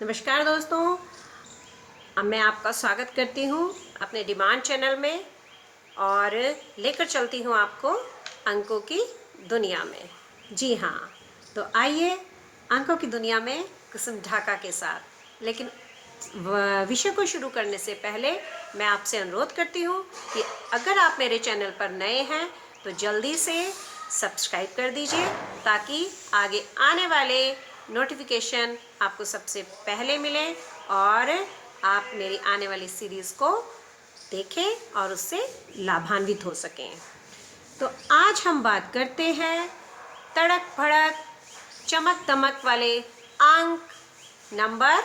नमस्कार दोस्तों, अब मैं आपका स्वागत करती हूँ अपने डिमांड चैनल में और लेकर चलती हूँ आपको अंकों की दुनिया में। जी हाँ, तो आइए अंकों की दुनिया में कुसुम ढाका के साथ। लेकिन विषय को शुरू करने से पहले मैं आपसे अनुरोध करती हूँ कि अगर आप मेरे चैनल पर नए हैं तो जल्दी से सब्सक्राइब कर दीजिए ताकि आगे आने वाले नोटिफिकेशन आपको सबसे पहले मिले और आप मेरी आने वाली सीरीज़ को देखें और उससे लाभान्वित हो सकें। तो आज हम बात करते हैं तड़क भड़क चमक दमक वाले अंक नंबर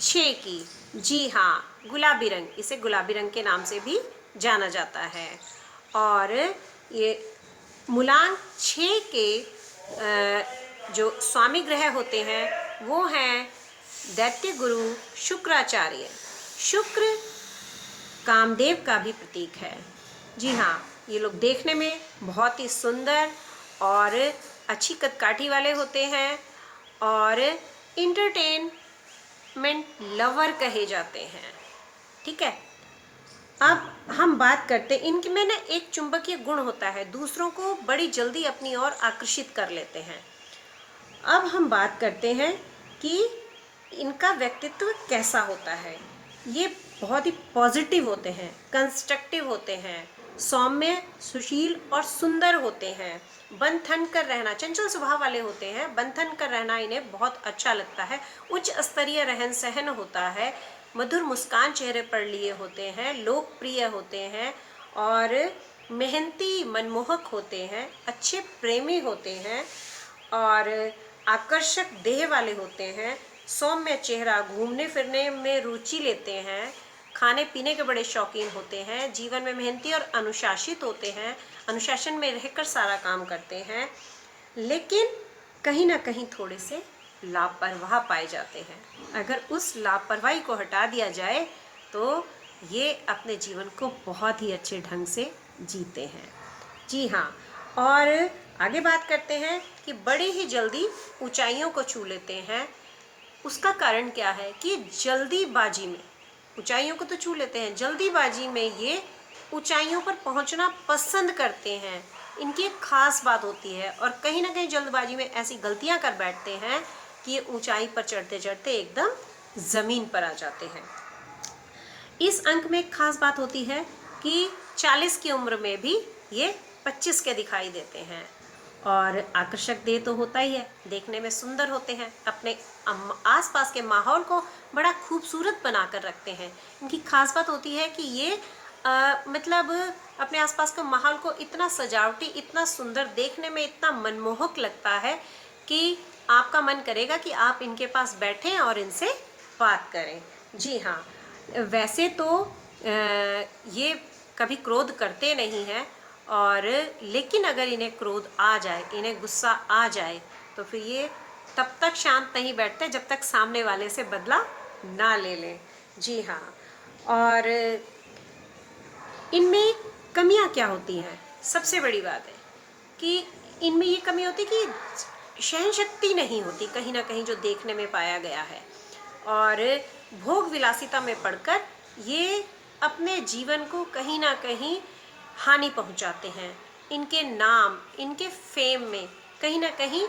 6 की। जी हाँ, गुलाबी रंग, इसे गुलाबी रंग के नाम से भी जाना जाता है। और ये मूलांक 6 के जो स्वामी ग्रह होते हैं वो हैं दैत्य गुरु शुक्राचार्य। शुक्र कामदेव का भी प्रतीक है। जी हाँ, ये लोग देखने में बहुत ही सुंदर और अच्छी कदकाठी वाले होते हैं और इंटरटेनमेंट लवर कहे जाते हैं। ठीक है, अब हम बात करते हैं इनके में ना एक चुंबकीय गुण होता है, दूसरों को बड़ी जल्दी अपनी ओर आकर्षित कर लेते हैं। अब हम बात करते हैं कि इनका व्यक्तित्व कैसा होता है। ये बहुत ही पॉजिटिव होते हैं, कंस्ट्रक्टिव होते हैं, सौम्य, सुशील और सुंदर होते हैं। बंधन कर रहना, चंचल स्वभाव वाले होते हैं। बंधन कर रहना इन्हें बहुत अच्छा लगता है। उच्च स्तरीय रहन सहन होता है। मधुर मुस्कान चेहरे पर लिए होते हैं। लोकप्रिय होते हैं और मेहनती, मनमोहक होते हैं। अच्छे प्रेमी होते हैं और आकर्षक देह वाले होते हैं। सौम्य चेहरा, घूमने फिरने में रुचि लेते हैं। खाने पीने के बड़े शौकीन होते हैं। जीवन में मेहनती और अनुशासित होते हैं। अनुशासन में रहकर सारा काम करते हैं, लेकिन कहीं ना कहीं थोड़े से लापरवाह पाए जाते हैं। अगर उस लापरवाही को हटा दिया जाए तो ये अपने जीवन को बहुत ही अच्छे ढंग से जीते हैं। जी हाँ, और आगे बात करते हैं कि बड़े ही जल्दी ऊंचाइयों को छू लेते हैं। उसका कारण क्या है कि जल्दीबाजी में ऊंचाइयों को तो छू लेते हैं, जल्दीबाजी में ये ऊंचाइयों पर पहुंचना पसंद करते हैं। इनकी एक खास बात होती है और कहीं ना कहीं जल्दबाजी में ऐसी गलतियां कर बैठते हैं कि ये ऊंचाई पर चढ़ते चढ़ते एकदम ज़मीन पर आ जाते हैं। इस अंक में एक खास बात होती है कि 40 की उम्र में भी ये 25 के दिखाई देते हैं। और आकर्षक देह तो होता ही है, देखने में सुंदर होते हैं। अपने आसपास के माहौल को बड़ा खूबसूरत बनाकर रखते हैं। इनकी खास बात होती है कि ये मतलब अपने आसपास के माहौल को इतना सजावटी, इतना सुंदर, देखने में इतना मनमोहक लगता है कि आपका मन करेगा कि आप इनके पास बैठें और इनसे बात करें। जी हाँ, वैसे तो ये कभी क्रोध करते नहीं हैं, और लेकिन अगर इन्हें क्रोध आ जाए, इन्हें गुस्सा आ जाए, तो फिर ये तब तक शांत नहीं बैठते जब तक सामने वाले से बदला ना ले लें। जी हाँ, और इनमें कमियां क्या होती हैं? सबसे बड़ी बात है कि इनमें ये कमी होती है कि सहन शक्ति नहीं होती, कहीं ना कहीं जो देखने में पाया गया है। और भोग विलासिता में पड़कर ये अपने जीवन को कहीं ना कहीं हानि पहुंचाते हैं। इनके नाम, इनके फेम में कहीं ना कहीं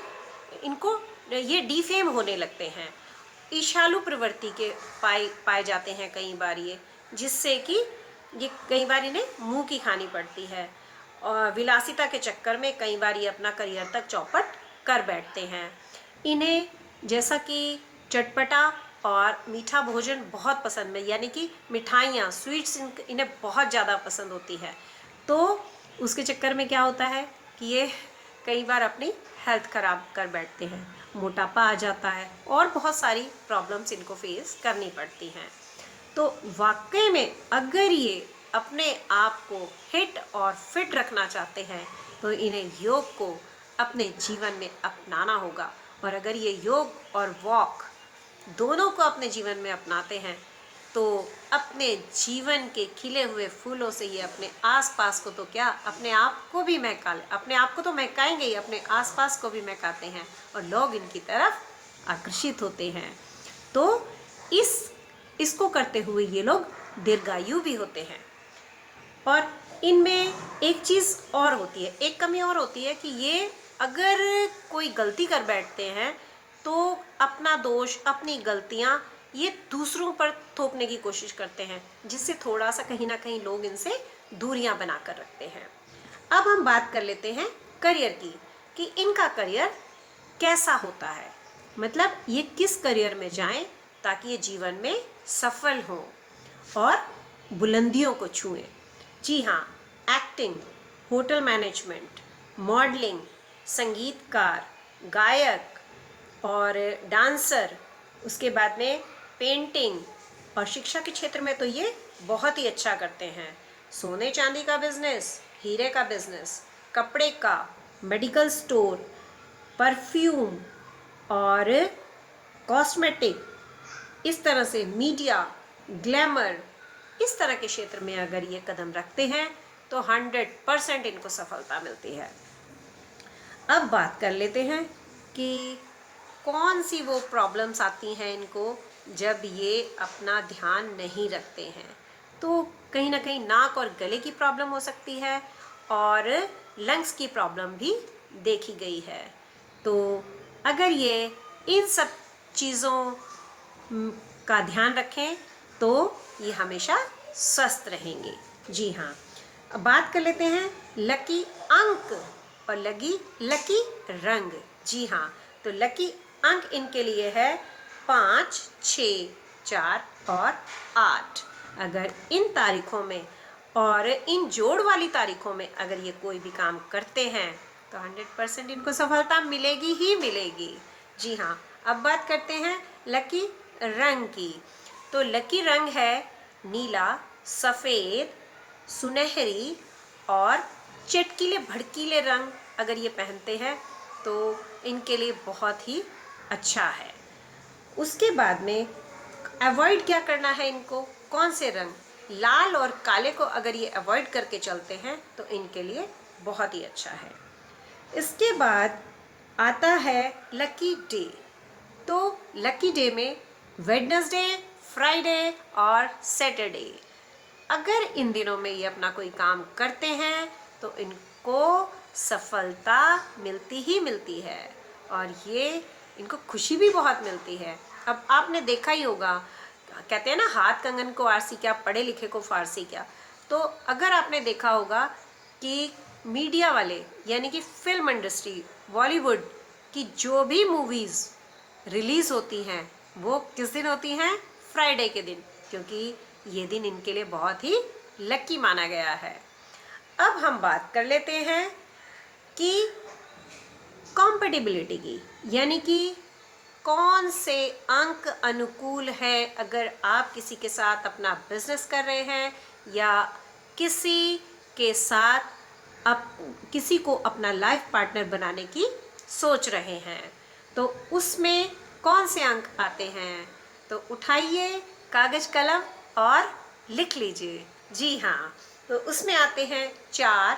इनको ये डिफेम होने लगते हैं। ईर्ष्यालु प्रवृत्ति के पाए जाते हैं कई बार ये, जिससे कि ये कई बार इन्हें मुंह की खानी पड़ती है। और विलासिता के चक्कर में कई बार ये अपना करियर तक चौपट कर बैठते हैं। इन्हें जैसा कि चटपटा और मीठा भोजन बहुत पसंद है, यानी कि मिठाइयाँ, स्वीट्स इन्हें बहुत ज़्यादा पसंद होती है। तो उसके चक्कर में क्या होता है कि ये कई बार अपनी हेल्थ ख़राब कर बैठते हैं, मोटापा आ जाता है और बहुत सारी प्रॉब्लम्स इनको फेस करनी पड़ती हैं। तो वाकई में अगर ये अपने आप को हिट और फिट रखना चाहते हैं तो इन्हें योग को अपने जीवन में अपनाना होगा। और अगर ये योग और वॉक दोनों को अपने जीवन में अपनाते हैं तो अपने जीवन के खिले हुए फूलों से ये अपने आसपास को तो क्या, अपने आप को भी महका, अपने आप को तो महकाएंगे ही, अपने आसपास को भी महकाते हैं और लोग इनकी तरफ आकर्षित होते हैं। तो इसको करते हुए ये लोग दीर्घायु भी होते हैं। और इनमें एक चीज़ और होती है, एक कमी और होती है कि ये अगर कोई गलती कर बैठते हैं तो अपना दोष, अपनी गलतियां ये दूसरों पर थोपने की कोशिश करते हैं, जिससे थोड़ा सा कहीं ना कहीं लोग इनसे दूरियां बना कर रखते हैं। अब हम बात कर लेते हैं करियर की, कि इनका करियर कैसा होता है, मतलब ये किस करियर में जाएं ताकि ये जीवन में सफल हों और बुलंदियों को छुएं। जी हाँ, एक्टिंग, होटल मैनेजमेंट, मॉडलिंग, संगीतकार, गायक और डांसर, उसके बाद में पेंटिंग, और शिक्षा के क्षेत्र में तो ये बहुत ही अच्छा करते हैं। सोने चांदी का बिजनेस, हीरे का बिजनेस, कपड़े का, मेडिकल स्टोर, परफ्यूम और कॉस्मेटिक, इस तरह से मीडिया, ग्लैमर, इस तरह के क्षेत्र में अगर ये कदम रखते हैं तो 100% इनको सफलता मिलती है। अब बात कर लेते हैं कि कौन सी वो प्रॉब्लम्स आती हैं इनको जब ये अपना ध्यान नहीं रखते हैं। तो कहीं ना कहीं नाक और गले की प्रॉब्लम हो सकती है और लंग्स की प्रॉब्लम भी देखी गई है। तो अगर ये इन सब चीज़ों का ध्यान रखें तो ये हमेशा स्वस्थ रहेंगे। जी हाँ, अब बात कर लेते हैं लकी अंक और लकी रंग। जी हाँ, तो लकी अंक इनके लिए है 5, 6, 4 और 8। अगर इन तारीखों में और इन जोड़ वाली तारीखों में अगर ये कोई भी काम करते हैं तो 100% इनको सफलता मिलेगी ही मिलेगी। जी हाँ, अब बात करते हैं लकी रंग की। तो लकी रंग है नीला, सफ़ेद, सुनहरी और चटकीले भड़कीले रंग अगर ये पहनते हैं तो इनके लिए बहुत ही अच्छा है। उसके बाद में अवॉइड क्या करना है इनको, कौन से रंग, लाल और काले को अगर ये अवॉइड करके चलते हैं तो इनके लिए बहुत ही अच्छा है। इसके बाद आता है लकी डे। तो लकी डे में वेडनेसडे, फ्राइडे और सैटरडे, अगर इन दिनों में ये अपना कोई काम करते हैं तो इनको सफलता मिलती ही मिलती है और ये इनको खुशी भी बहुत मिलती है। अब आपने देखा ही होगा, कहते हैं ना हाथ कंगन को आरसी क्या, पढ़े लिखे को फारसी क्या। तो अगर आपने देखा होगा कि मीडिया वाले यानी कि फिल्म इंडस्ट्री, बॉलीवुड की जो भी मूवीज़ रिलीज़ होती हैं वो किस दिन होती हैं, फ्राइडे के दिन, क्योंकि ये दिन इनके लिए बहुत ही लकी माना गया है। अब हम बात कर लेते हैं कि कॉम्पेटिबिलिटी की, यानी कि कौन से अंक अनुकूल है अगर आप किसी के साथ अपना बिजनेस कर रहे हैं या किसी के साथ किसी को अपना लाइफ पार्टनर बनाने की सोच रहे हैं, तो उसमें कौन से अंक आते हैं। तो उठाइए कागज कलम और लिख लीजिए। जी हाँ, तो उसमें आते हैं 4,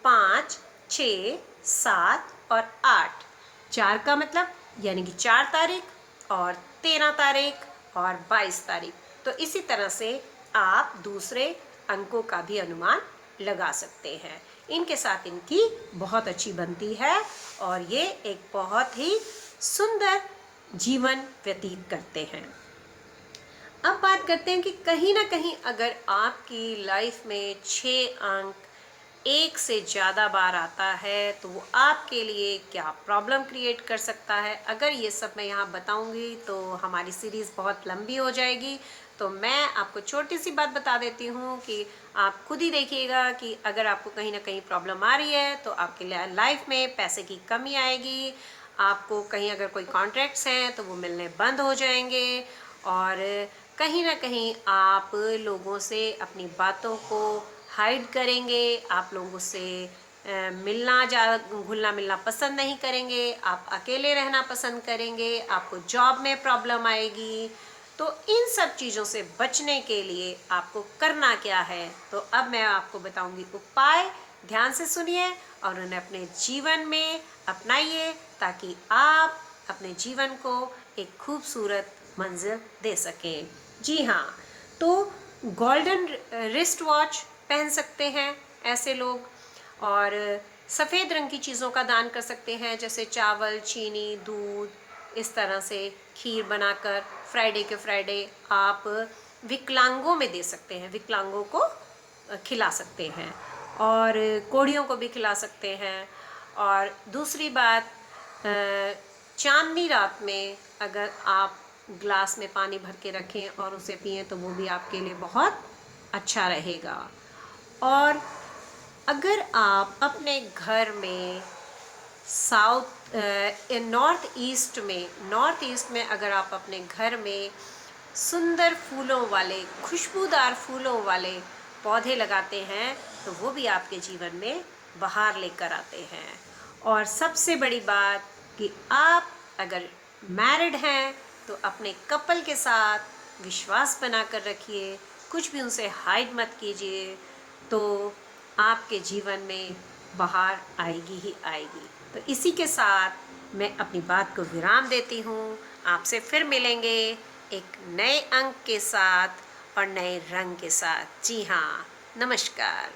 5, 6, 7 और 8। 4 का मतलब यानी कि 4 तारीख और 13 तारीख और 22 तारीख। तो इसी तरह से आप दूसरे अंकों का भी अनुमान लगा सकते हैं। इनके साथ इनकी बहुत अच्छी बनती है और ये एक बहुत ही सुंदर जीवन व्यतीत करते हैं। अब बात करते हैं कि कहीं ना कहीं अगर आपकी लाइफ में 6 अंक एक से ज़्यादा बार आता है तो वो आपके लिए क्या प्रॉब्लम क्रिएट कर सकता है। अगर ये सब मैं यहाँ बताऊँगी तो हमारी सीरीज़ बहुत लंबी हो जाएगी, तो मैं आपको छोटी सी बात बता देती हूँ कि आप खुद ही देखिएगा कि अगर आपको कहीं ना कहीं प्रॉब्लम आ रही है तो आपके लाइफ में पैसे की कमी आएगी, आपको कहीं अगर कोई कॉन्ट्रैक्ट्स हैं तो वो मिलने बंद हो जाएंगे और कहीं ना कहीं आप लोगों से अपनी बातों को हाइड करेंगे, आप लोगों से घुलना मिलना पसंद नहीं करेंगे, आप अकेले रहना पसंद करेंगे, आपको जॉब में प्रॉब्लम आएगी। तो इन सब चीज़ों से बचने के लिए आपको करना क्या है, तो अब मैं आपको बताऊंगी उपाय। ध्यान से सुनिए और उन्हें अपने जीवन में अपनाइए ताकि आप अपने जीवन को एक खूबसूरत मंजिल दे सकें। जी हाँ, तो गोल्डन रिस्ट वॉच पहन सकते हैं ऐसे लोग, और सफ़ेद रंग की चीज़ों का दान कर सकते हैं, जैसे चावल, चीनी, दूध, इस तरह से खीर बनाकर फ्राइडे के फ्राइडे आप विकलांगों में दे सकते हैं, विकलांगों को खिला सकते हैं, और कोढ़ियों को भी खिला सकते हैं। और दूसरी बात, चांदनी रात में अगर आप ग्लास में पानी भर के रखें और उसे पिएं तो वो भी आपके लिए बहुत अच्छा रहेगा। और अगर आप अपने घर में नॉर्थ ईस्ट में अगर आप अपने घर में सुंदर फूलों वाले, खुशबूदार फूलों वाले पौधे लगाते हैं तो वो भी आपके जीवन में बहार लेकर आते हैं। और सबसे बड़ी बात कि आप अगर मैरिड हैं तो अपने कपल के साथ विश्वास बनाकर रखिए, कुछ भी उनसे हाइड मत कीजिए, तो आपके जीवन में बहार आएगी ही आएगी। तो इसी के साथ मैं अपनी बात को विराम देती हूँ। आपसे फिर मिलेंगे एक नए अंक के साथ और नए रंग के साथ। जी हाँ, नमस्कार।